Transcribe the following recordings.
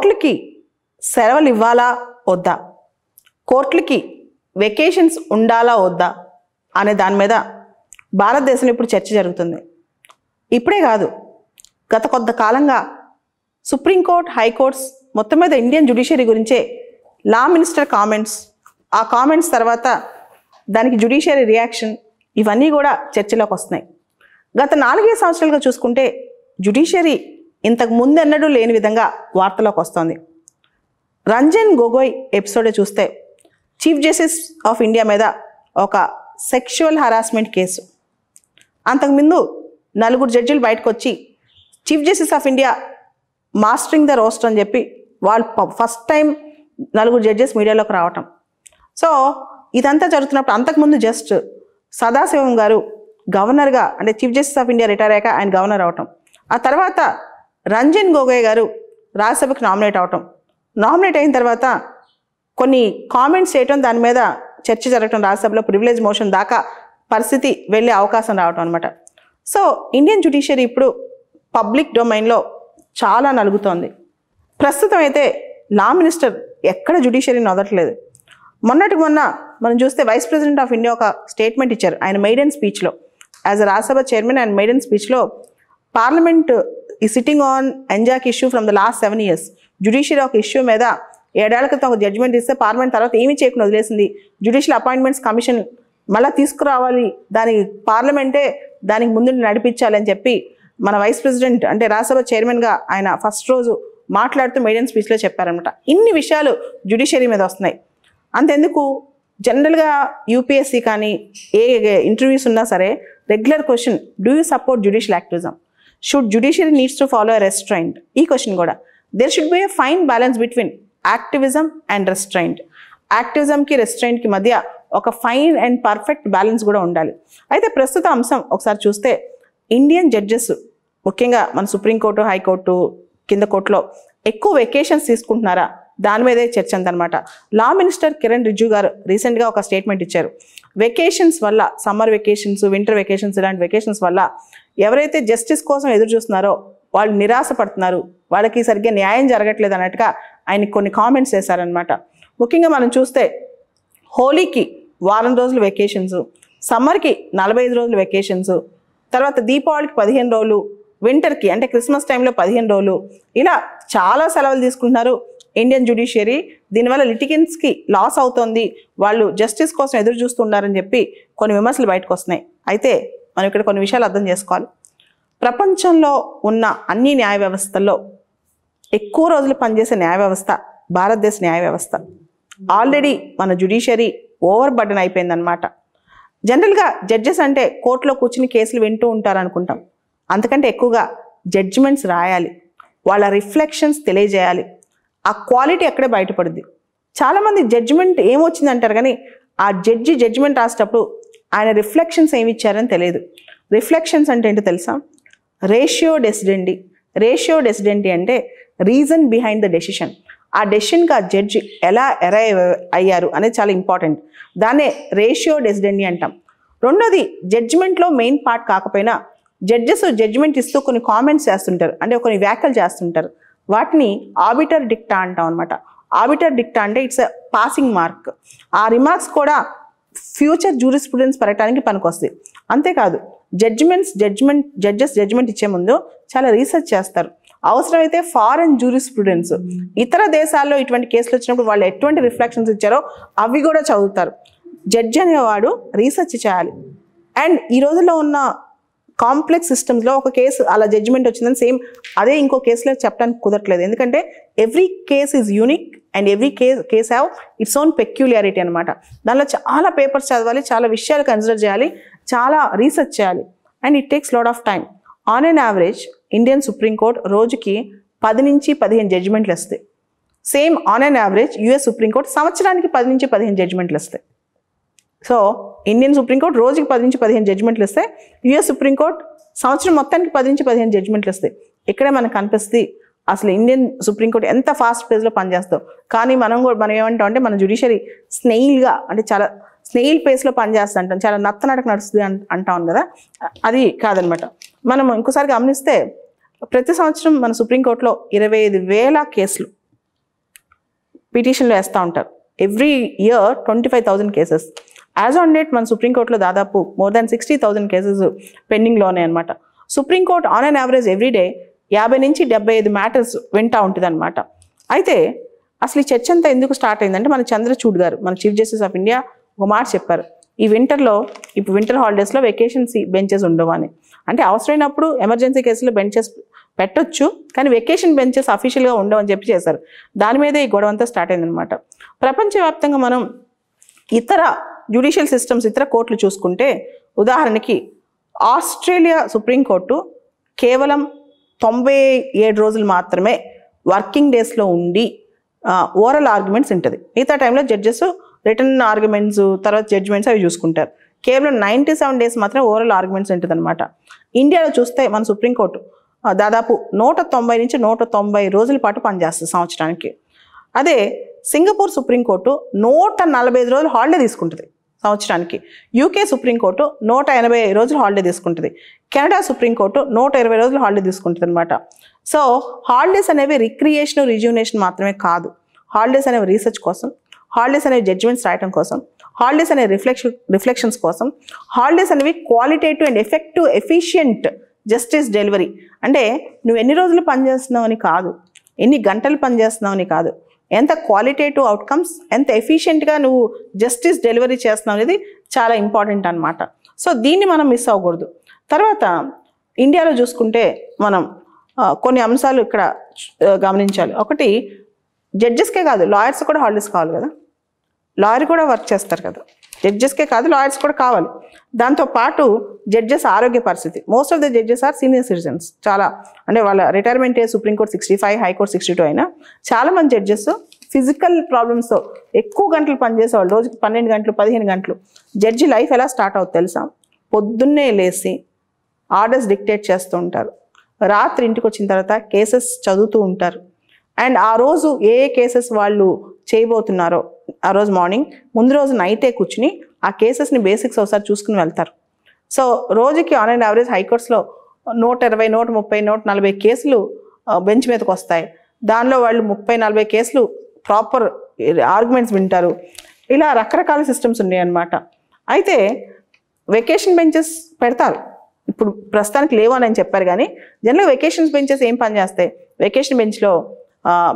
కోర్టులకి సెలవులు ఇవ్వాలా వద్దా, కోర్టులకి వెకేషన్స్ ఉండాలా వద్దా అనే దాని మీద భారతదేశంలో ఇప్పుడు చర్చ జరుగుతుంది. ఇప్పుడే కాదు, గత కొంతకాలంగా సుప్రీంకోర్టు, హైకోర్ట్స్ మొత్తం మీద ఇండియన్ జ్యుడిషియరీ గురించే లా మినిస్టర్ కామెంట్స్, ఆ కామెంట్స్ తర్వాత దానికి జ్యుడిషియరీ రియాక్షన్, ఇవన్నీ కూడా చర్చలోకి వస్తున్నాయి. గత 4 సంవత్సరాలుగా చూసుకుంటే జ్యుడిషియరీ ఇంతకు ముందెన్నడూ లేని విధంగా వార్తలోకి వస్తుంది. రంజన్ గొగోయ్ ఎపిసోడ్ చూస్తే చీఫ్ జస్టిస్ ఆఫ్ ఇండియా మీద ఒక సెక్షువల్ హరాస్మెంట్ కేసు, అంతకుముందు 4 జడ్జిలు బయటకు వచ్చి chief justice of India mastering the roster అని చెప్పి వాళ్ళు ఫస్ట్ టైం 4 జడ్జెస్ మీడియాలోకి రావటం. సో ఇదంతా జరుగుతున్నప్పుడు అంతకుముందు జస్ట్ సదాశివం గారు గవర్నర్గా, అంటే chief justice of India retire అయ్యాక ఆయన గవర్నర్ అవటం, ఆ తర్వాత రంజన్ గొగోయ్ గారు రాజ్యసభకు నామినేట్ అవటం, నామినేట్ అయిన తర్వాత కొన్ని కామెంట్స్ చేయటం, దాని మీద చర్చ జరగటం, రాజ్యసభలో ప్రివిలేజ్ మోషన్ దాకా పరిస్థితి వెళ్ళే అవకాశం రావటం అనమాట. సో ఇండియన్ జ్యుడిషియరీ ఇప్పుడు పబ్లిక్ డొమైన్లో చాలా నలుగుతోంది. ప్రస్తుతం అయితే లా మినిస్టర్ ఎక్కడ జ్యుడిషియరీని వదలట్లేదు. మొన్నటికి మొన్న మనం చూస్తే వైస్ ప్రెసిడెంట్ ఆఫ్ ఇండియా ఒక స్టేట్మెంట్ ఇచ్చారు. ఆయన మెయిడెన్ స్పీచ్లో, యాజ్ అ రాజ్యసభ చైర్మన్, ఆయన మెయిడెన్ స్పీచ్లో పార్లమెంట్ ఈ sitting on NJAC issue from the last 7 years. Judiciary ఒక ఇష్యూ మీద 7 ఏళ్ల క్రితం ఒక జడ్జిమెంట్ ఇస్తే పార్లమెంట్ తర్వాత ఏమీ చేయకుండా వదిలేసింది. జ్యుడిషియల్ అపాయింట్మెంట్స్ కమిషన్ మళ్ళీ తీసుకురావాలి, దానికి పార్లమెంటే దానికి ముందు నడిపించాలి అని చెప్పి మన వైస్ ప్రెసిడెంట్, అంటే రాజ్యసభ చైర్మన్గా ఆయన ఫస్ట్ రోజు మాట్లాడుతూ మెయిడెన్ స్పీచ్లో చెప్పారనమాట. ఇన్ని విషయాలు జ్యుడిషియరీ మీద వస్తున్నాయి. అంతెందుకు, జనరల్గా యూపీఎస్సీ కానీ ఏ ఇంటర్వ్యూస్ ఉన్నా సరే regular question, do you support judicial activism, should judiciary needs to follow a restraint. ఈ క్వశ్చన్ కూడా there should be a fine balance between activism and restraint. యాక్టివిజంకి రెస్ట్రైంట్కి మధ్య ఒక ఫైన్ అండ్ పర్ఫెక్ట్ బ్యాలెన్స్ కూడా ఉండాలి. అయితే ప్రస్తుత అంశం ఒకసారి చూస్తే ఇండియన్ జడ్జెస్, ముఖ్యంగా మన సుప్రీంకోర్టు, హైకోర్టు, కింద కోర్టులో ఎక్కువ వెకేషన్స్ తీసుకుంటున్నారా, దాని మీదే చర్చ అంతనమాట. లా మినిస్టర్ కిరణ్ రిజ్జు గారు రీసెంట్గా ఒక స్టేట్మెంట్ ఇచ్చారు. వెకేషన్స్ వల్ల, సమ్మర్ వెకేషన్స్, వింటర్ వెకేషన్స్, ఇలాంటి వెకేషన్స్ వల్ల ఎవరైతే జస్టిస్ కోసం ఎదురు చూస్తున్నారో వాళ్ళు నిరాశ పడుతున్నారు, వాళ్ళకి సరిగ్గా న్యాయం జరగట్లేదు అన్నట్టుగా ఆయన కొన్ని కామెంట్స్ చేశారనమాట. ముఖ్యంగా మనం చూస్తే హోలీకి 1 వారం రోజులు వెకేషన్స్, సమ్మర్కి 45 రోజులు వెకేషన్స్, తర్వాత దీపావళికి 15 రోజులు, వింటర్కి అంటే క్రిస్మస్ టైంలో 15 రోజులు, ఇలా చాలా సెలవులు తీసుకుంటున్నారు ఇండియన్ జ్యుడిషియరీ. దీనివల్ల లిటిగెంట్స్కి లాస్ అవుతుంది, వాళ్ళు జస్టిస్ కోసం ఎదురు చూస్తున్నారని చెప్పి కొన్ని విమర్శలు బయటకు వస్తున్నాయి. అయితే మనం ఇక్కడ కొన్ని విషయాలు అర్థం చేసుకోవాలి. ప్రపంచంలో ఉన్న అన్ని న్యాయ వ్యవస్థల్లో ఎక్కువ రోజులు పనిచేసే న్యాయ వ్యవస్థ భారతదేశ న్యాయ వ్యవస్థ. ఆల్రెడీ మన జ్యుడిషియరీ ఓవర్ బర్డెన్ అయిపోయిందనమాట. జనరల్గా జడ్జెస్ అంటే కోర్టులో కూర్చుని కేసులు వింటూ ఉంటారు అనుకుంటాం. అంతకంటే ఎక్కువగా జడ్జిమెంట్స్ రాయాలి, వాళ్ళ రిఫ్లెక్షన్స్ తెలియజేయాలి. ఆ క్వాలిటీ అక్కడే బయటపడుద్ది. చాలామంది జడ్జిమెంట్ ఏమొచ్చింది అంటారు, కానీ ఆ జడ్జి జడ్జిమెంట్ రాసేటప్పుడు ఆయన రిఫ్లెక్షన్స్ ఏమి ఇచ్చారని తెలియదు. రిఫ్లెక్షన్స్ అంటే ఏంటో తెలుసా? రేషియో డెసిడెండి. రేషియో డెసిడెండి అంటే రీజన్ బిహైండ్ ద డెసిషన్. ఆ డెసిషన్కి ఆ జడ్జి ఎలా అరైవ్ అయ్యారు అనేది చాలా ఇంపార్టెంట్. దాన్నే రేషియో డెసిడెండి అంటాం. రెండోది, జడ్జిమెంట్లో మెయిన్ పార్ట్ కాకపోయినా జడ్జెస్ జడ్జిమెంట్ ఇస్తూ కొన్ని కామెంట్స్ చేస్తుంటారు, అంటే కొన్ని వ్యాఖ్యలు చేస్తుంటారు. వాటిని ఆబిటర్ డిక్టా అంటాం అనమాట. ఆబిటర్ డిక్టా అంటే ఇట్స్ ఎ పాసింగ్ మార్క్. ఆ రిమార్క్స్ కూడా ఫ్యూచర్ జూరిస్ప్రుడెన్స్ పెరగడానికి పనికొస్తాయి. అంతేకాదు జడ్జెస్ జడ్జిమెంట్ ఇచ్చే ముందు చాలా రీసెర్చ్ చేస్తారు. అవసరమైతే ఫారెన్ జూరిస్ప్రుడెన్స్, ఇతర దేశాల్లో ఇటువంటి కేసులు వచ్చినప్పుడు వాళ్ళు ఎటువంటి రిఫ్లెక్షన్స్ ఇచ్చారో అవి కూడా చదువుతారు. జడ్జి అనేవాడు రీసెర్చ్ చేయాలి. అండ్ ఈ రోజుల్లో ఉన్న కాంప్లెక్స్ సిస్టమ్స్లో ఒక కేసు అలా జడ్జిమెంట్ వచ్చిందని సేమ్ అదే ఇంకో కేసులో చెప్పడానికి కుదరట్లేదు. ఎందుకంటే every case is unique and every case have its own peculiarity అనమాట. దానిలో చాలా పేపర్స్ చదవాలి, చాలా విషయాలు కన్సిడర్ చేయాలి, చాలా రీసెర్చ్ చేయాలి. And it takes lot of time. On an average Indian supreme court రోజుకి 10 నుంచి 15 జడ్జిమెంట్లు వస్తాయి. Same on an average US supreme court సంవత్సరానికి 10 నుంచి 15 జడ్జిమెంట్లు వస్తాయి. సో ఇండియన్ సుప్రీంకోర్టు రోజుకి 10 నుంచి 15 జడ్జిమెంట్లు వస్తాయి. యూఎస్ సుప్రీంకోర్టు సంవత్సరం మొత్తానికి 10 నుంచి 15 జడ్జిమెంట్లు వస్తాయి. ఇక్కడే మనకు కనిపిస్తుంది అసలు ఇండియన్ సుప్రీంకోర్టు ఎంత ఫాస్ట్ పేస్లో పనిచేస్తాం. కానీ మనం ఏమంటాం అంటే మన జ్యుడిషియరీ స్నెయిల్గా, అంటే చాలా స్నెయిల్ పేస్లో పనిచేస్తూ అంటాం, చాలా నత్తనడక నడుస్తుంది అంటాం కదా. అది కాదనమాట. మనం ఇంకోసారి గమనిస్తే ప్రతి సంవత్సరం మన సుప్రీంకోర్టులో 25,000 కేసులు పిటిషన్లు వేస్తూ ఉంటారు. Every year 25,000 cases. As on date మన సుప్రీంకోర్టులో దాదాపు మోర్ దాన్ 60,000 కేసెస్ పెండింగ్లో ఉన్నాయి అనమాట. Supreme court on an average everyday 50 నుంచి 75 మ్యాటర్స్ వింటూ ఉంటుంది అనమాట. అయితే అసలు ఈ చర్చ అంతా ఎందుకు స్టార్ట్ అయిందంటే మన చంద్రచూడ్ గారు, మన చీఫ్ జస్టిస్ ఆఫ్ ఇండియా ఒక మాట చెప్పారు. ఈ ఇప్పుడు వింటర్ హాలిడేస్లో వెకేషన్స్ బెంచెస్ ఉండవు అని. అంటే అవసరమైనప్పుడు ఎమర్జెన్సీ కేసులో బెంచెస్ పెట్టొచ్చు, కానీ వెకేషన్ బెంచెస్ అఫీషియల్గా ఉండవు అని చెప్పి చేశారు. దాని మీదే ఈ గొడవ అంతా స్టార్ట్ అయిందనమాట. ప్రపంచవ్యాప్తంగా మనం ఇతర జ్యుడిషియల్ సిస్టమ్స్, ఇతర కోర్టులు చూసుకుంటే, ఉదాహరణకి ఆస్ట్రేలియా సుప్రీంకోర్టు కేవలం 97 రోజులు మాత్రమే వర్కింగ్ డేస్లో ఉండి ఓరల్ ఆర్గ్యుమెంట్స్ ఉంటుంది. మిగతా టైంలో జడ్జెస్ రిటర్న్ ఆర్గ్యుమెంట్స్, తర్వాత జడ్జిమెంట్స్ అవి చూసుకుంటారు. కేవలం 97 డేస్ మాత్రమే ఓరల్ ఆర్గ్యుమెంట్స్ ఉంటుంది అనమాట. ఇండియాలో చూస్తే మన సుప్రీంకోర్టు దాదాపు 190 నుంచి 190 రోజుల పాటు పనిచేస్తుంది సంవత్సరానికి. అదే సింగపూర్ సుప్రీంకోర్టు 145 రోజులు హాలిడే తీసుకుంటుంది సంవత్సరానికి. యూకే సుప్రీంకోర్టు 180 రోజులు హాలిడే తీసుకుంటుంది. కెనడా సుప్రీంకోర్టు 120 రోజులు హాలిడే తీసుకుంటుంది అనమాట. సో హాలిడేస్ అనేవి రిక్రియేషన్, రిజ్యూనేషన్ మాత్రమే కాదు. హాలిడేస్ అనేవి రీసెర్చ్ కోసం, హాలిడేస్ అనేవి జడ్జిమెంట్స్ రాయడం కోసం, హాలిడేస్ అనేవి రిఫ్లెక్షన్స్ కోసం, హాలిడేస్ అనేవి qualitative and effective efficient justice delivery. అంటే నువ్వు ఎన్ని రోజులు పనిచేస్తున్నావు అని కాదు, ఎన్ని గంటలు పనిచేస్తున్నావు అని కాదు, ఎంత క్వాలిటేటివ్ అవుట్కమ్స్, ఎంత ఎఫిషియెంట్గా నువ్వు జస్టిస్ డెలివరీ చేస్తున్నావు అనేది చాలా ఇంపార్టెంట్ అనమాట. సో దీన్ని మనం మిస్ అవ్వకూడదు. తర్వాత ఇండియాలో చూసుకుంటే మనం కొన్ని అంశాలు ఇక్కడ గమనించాలి. ఒకటి, జడ్జెస్కే కాదు, లాయర్స్ కూడా హాలిడేస్ కావాలి కదా. లాయర్ కూడా వర్క్ చేస్తారు కదా. జడ్జెస్కే కాదు, లాయర్స్ కూడా కావాలి. దాంతోపాటు జడ్జెస్ ఆరోగ్య పరిస్థితి. Most of the judges are senior citizens. చాలా అంటే వాళ్ళ రిటైర్మెంట్ ఏజ్ సుప్రీంకోర్టు 65, హైకోర్టు 62 అయినా చాలామంది జడ్జెస్ ఫిజికల్ ప్రాబ్లమ్స్తో ఎక్కువ గంటలు పనిచేసేవాళ్ళు. రోజుకి 12 గంటలు, 15 గంటలు. జడ్జి లైఫ్ ఎలా స్టార్ట్ అవుతుంది తెలుసా? పొద్దున్నే లేచి ఆర్డర్స్ డిక్టేట్ చేస్తూ ఉంటారు. రాత్రి ఇంటికి వచ్చిన తర్వాత కేసెస్ చదువుతూ ఉంటారు. అండ్ ఆ రోజు ఏ కేసెస్ వాళ్ళు చేయబోతున్నారో ఆ రోజు మార్నింగ్, ముందు రోజు నైటే కూర్చుని ఆ కేసెస్ని బేసిక్స్ ఒకసారి చూసుకుని వెళ్తారు. సో రోజుకి ఆన్ అండ్ యావరేజ్ హైకోర్ట్స్లో 120, 130, 140 కేసులు బెంచ్ మీదకి వస్తాయి. దానిలో వాళ్ళు 30-40 కేసులు ప్రాపర్ ఆర్గ్యుమెంట్స్ వింటారు. ఇలా రకరకాల సిస్టమ్స్ ఉన్నాయి అన్నమాట. అయితే వెకేషన్ బెంచెస్ పెడతారు. ఇప్పుడు ప్రస్తుతానికి లేవు అని చెప్పారు, కానీ జనరల్గా వెకేషన్స్ బెంచెస్ ఏం పని చేస్తాయి? వెకేషన్ బెంచ్లో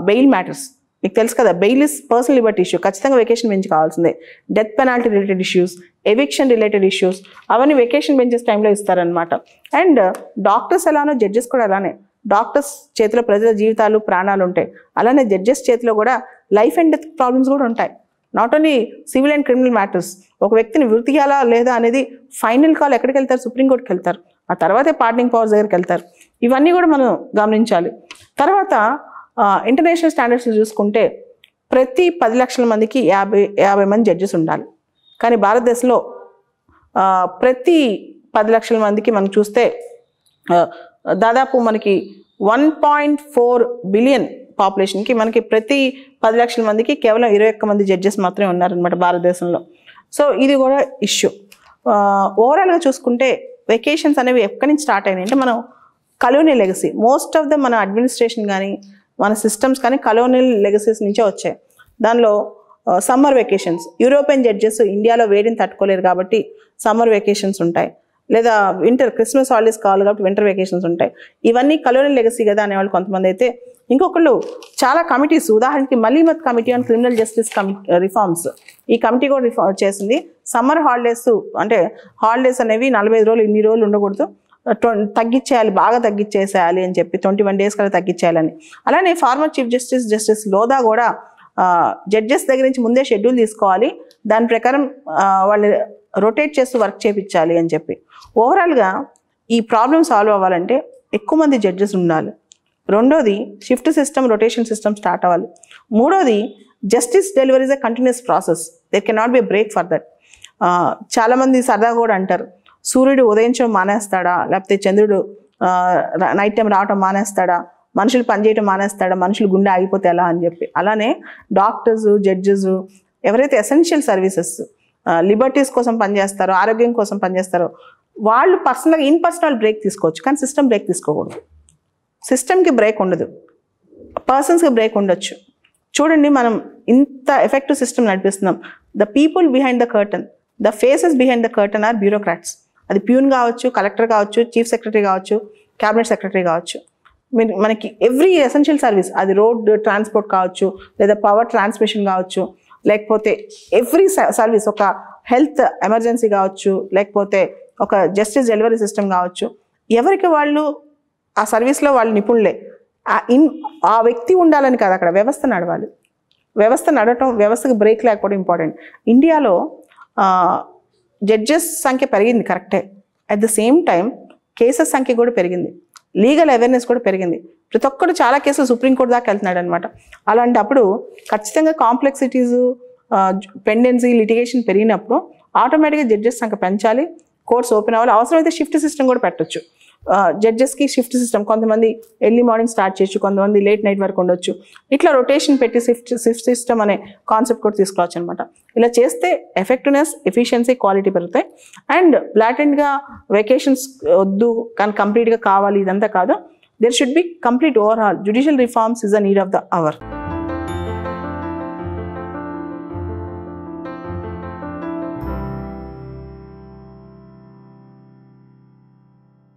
బెయిల్ మ్యాటర్స్, మీకు తెలుసు కదా, bail is personal Liberty issue, ఖచ్చితంగా వెకేషన్ బెంచ్ కావాల్సిందే. Death penalty related issues, eviction related issues, అవన్నీ వెకేషన్ బెంచెస్ టైంలో ఇస్తారనమాట. అండ్ డాక్టర్స్ ఎలానో జడ్జెస్ కూడా అలానే. డాక్టర్స్ చేతిలో ప్రజల జీవితాలు, ప్రాణాలు ఉంటాయి. అలానే జడ్జెస్ చేతిలో కూడా లైఫ్ అండ్ డెత్ ప్రాబ్లమ్స్ కూడా ఉంటాయి. Not only civil and criminal matters. ఒక వ్యక్తిని వృత్తి చేయాలా లేదా అనేది ఫైనల్ కాల్ ఎక్కడికి వెళ్తారు? సుప్రీంకోర్టుకి వెళ్తారు. ఆ తర్వాతే పార్డనింగ్ పవర్స్ దగ్గరికి వెళ్తారు. ఇవన్నీ కూడా మనం గమనించాలి. తర్వాత ఇంటర్నేషనల్ స్టాండర్డ్స్ చూసుకుంటే ప్రతి 10 లక్షల మందికి 50 మంది జడ్జెస్ ఉండాలి. కానీ భారతదేశంలో ప్రతి 10 లక్షల మందికి మనం చూస్తే దాదాపు మనకి 1.4 బిలియన్ పాపులేషన్కి మనకి ప్రతి 10 లక్షల మందికి కేవలం 21 మంది జడ్జెస్ మాత్రమే ఉన్నారనమాట భారతదేశంలో. సో ఇది కూడా ఇష్యూ. ఓవరాల్గా చూసుకుంటే వెకేషన్స్ అనేవి ఎక్కడి నుంచి స్టార్ట్ అయినాయి అంటే మనం colonial legacy. Most of the మన అడ్మినిస్ట్రేషన్ కానీ మన సిస్టమ్స్ కానీ కలోనియల్ లెగసీస్ నుంచే వచ్చాయి. దానిలో సమ్మర్ వెకేషన్స్, యూరోపియన్ జడ్జెస్ ఇండియాలో వేడిని తట్టుకోలేరు కాబట్టి సమ్మర్ వెకేషన్స్ ఉంటాయి. లేదా క్రిస్మస్ హాలిడేస్ కావాలి కాబట్టి వింటర్ వెకేషన్స్ ఉంటాయి. ఇవన్నీ కలోనియల్ లెగసీ కదా అనేవాళ్ళు కొంతమంది. అయితే ఇంకొకళ్ళు చాలా కమిటీస్, ఉదాహరణకి Malimath committee on criminal justice reforms, ఈ కమిటీ కూడా చేసింది. సమ్మర్ హాలిడేస్ అంటే హాలిడేస్ అనేవి 45 రోజులు, ఇన్ని రోజులు ఉండకూడదు, తగ్గించేయాలి, బాగా తగ్గించేసేయాలి అని చెప్పి 21 డేస్ కల్లా తగ్గించేయాలని. అలానే ఫార్మర్ చీఫ్ జస్టిస్ లోదా కూడా జడ్జెస్ దగ్గర నుంచి ముందే షెడ్యూల్ తీసుకోవాలి, దాని ప్రకారం వాళ్ళు రొటేట్ చేస్తూ వర్క్ చేయించాలి అని చెప్పి. ఓవరాల్గా ఈ ప్రాబ్లం సాల్వ్ అవ్వాలంటే ఎక్కువ మంది జడ్జెస్ ఉండాలి. రెండోది shift system, rotation system start అవ్వాలి. మూడోది justice delivery is a continuous process, there can not be break for that. చాలామంది సరదాగా కూడా అంటారు, సూర్యుడు ఉదయించడం మానేస్తాడా, లేకపోతే చంద్రుడు నైట్ టైం రావటం మానేస్తాడా, మనుషులు పనిచేయటం మానేస్తాడా, మనుషులు గుండె ఆగిపోతే ఎలా అని చెప్పి. అలానే డాక్టర్స్, జడ్జెస్ ఎవరైతే ఎసెన్షియల్ సర్వీసెస్, లిబర్టీస్ కోసం పనిచేస్తారో, ఆరోగ్యం కోసం పనిచేస్తారో, వాళ్ళు పర్సనల్గా ఇన్పర్సనల్ బ్రేక్ తీసుకోవచ్చు, కానీ సిస్టమ్ బ్రేక్ తీసుకోకూడదు. సిస్టమ్కి బ్రేక్ ఉండదు, పర్సన్స్కి బ్రేక్ ఉండొచ్చు, చూడండి, మనం ఇంత ఎఫెక్టివ్ సిస్టమ్ నడిపిస్తున్నాం. The people behind the curtain, the faces behind the curtain are bureaucrats. అది ప్యూన్ కావచ్చు, కలెక్టర్ కావచ్చు, చీఫ్ సెక్రటరీ కావచ్చు, క్యాబినెట్ సెక్రటరీ కావచ్చు. మనకి ఎవ్రీ ఎసెన్షియల్ సర్వీస్, అది రోడ్ ట్రాన్స్పోర్ట్ కావచ్చు, లేదా పవర్ ట్రాన్స్మిషన్ కావచ్చు, లేకపోతే ఎవ్రీ సర్వీస్, ఒక హెల్త్ ఎమర్జెన్సీ కావచ్చు, లేకపోతే ఒక జస్టిస్ డెలివరీ సిస్టమ్ కావచ్చు, ఎవరికి వాళ్ళు ఆ సర్వీస్లో వాళ్ళు నిపుణులే. ఆ వ్యక్తి ఉండాలని కాదు, అక్కడ వ్యవస్థ నడవాలి. వ్యవస్థ నడటం, వ్యవస్థకు బ్రేక్ లేకపోవడం ఇంపార్టెంట్. ఇండియాలో జడ్జెస్ సంఖ్య పెరిగింది కరెక్టే. At the same time cases సంఖ్య కూడా పెరిగింది, లీగల్ అవేర్నెస్ కూడా పెరిగింది. ప్రతి ఒక్కరు చాలా కేసులు సుప్రీంకోర్టు దాకా వెళ్తున్నాడు అనమాట. అలాంటప్పుడు ఖచ్చితంగా కాంప్లెక్సిటీస్, పెండెన్సీ, లిటిగేషన్ పెరిగినప్పుడు ఆటోమేటిక్గా జడ్జెస్ సంఖ్య పెంచాలి, కోర్ట్స్ ఓపెన్ అవ్వాలి. అవసరమైతే షిఫ్ట్ సిస్టమ్ కూడా పెట్టొచ్చు. జడ్జెస్కి షిఫ్ట్ సిస్టమ్, కొంతమంది ఎర్లీ మార్నింగ్ స్టార్ట్ చేయొచ్చు, కొంతమంది లేట్ నైట్ వరకు ఉండొచ్చు. ఇట్లా రొటేషన్ పెట్టి షిఫ్ట్ సిస్టమ్ అనే కాన్సెప్ట్ కూడా తీసుకోవచ్చు అనమాట. ఇలా చేస్తే ఎఫెక్టివ్నెస్, ఎఫిషియన్సీ, క్వాలిటీ పెరుగుతాయి. అండ్ బ్లాటెంట్గా వెకేషన్స్ వద్దు కానీ కంప్లీట్గా కావాలి ఇదంతా కాదు. There should be complete overall. Judicial reforms is the need of the hour.